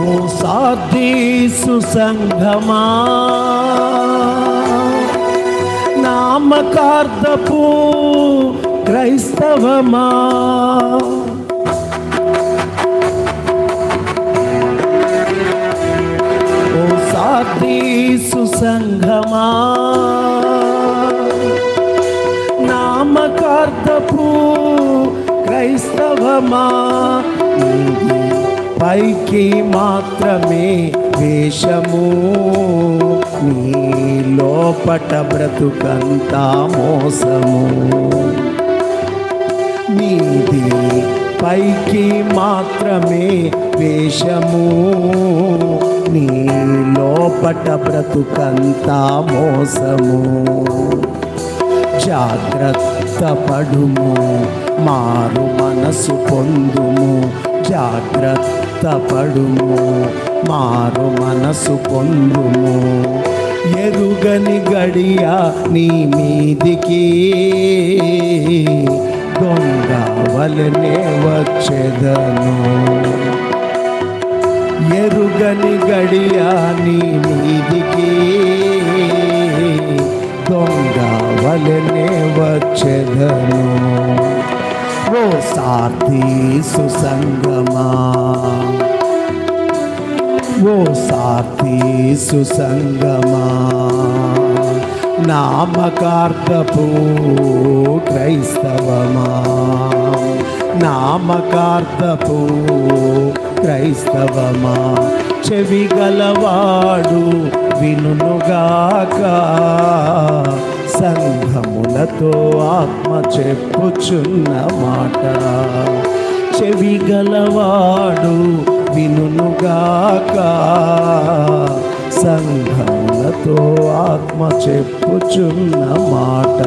ఓ Sardis సంఘమా, నామకార్థపు క్రైస్తవమా, ఓ Sardis సంఘమా, నామకార్థపు క్రైస్తవమా, పైకి మాత్రమే వేషము, నీ లోపట బ్రతుకంతా మోసము. నీది పైకి మాత్రమే వేషము, నీ లోపట బ్రతుకంతా మోసము. జాగ్రత్త పడుము, మారు మనసు పొందుము. జాగ్రత్త పడుము, మారు మనసు పొందుము. ఎరుగని గడియ నీ మీదికి దొంగ వలనే వచ్చెదను. ఎరుగని గడియ నీ మీదికి దొంగ వలనే వచ్చెదను. ఓ సార్దీసు సంఘమా, ఓ సార్దీసు సంఘమా, నామకార్థపు క్రైస్తవమా, నామకార్థపు క్రైస్తవమా. చెవి గలవాడు వినుగాక, సంఘములతో ఆత్మ చెప్పుచున్న మాట. చెవి గలవాడు వినుగాక, సంఘములతో ఆత్మ చెప్పుచున్న మాట.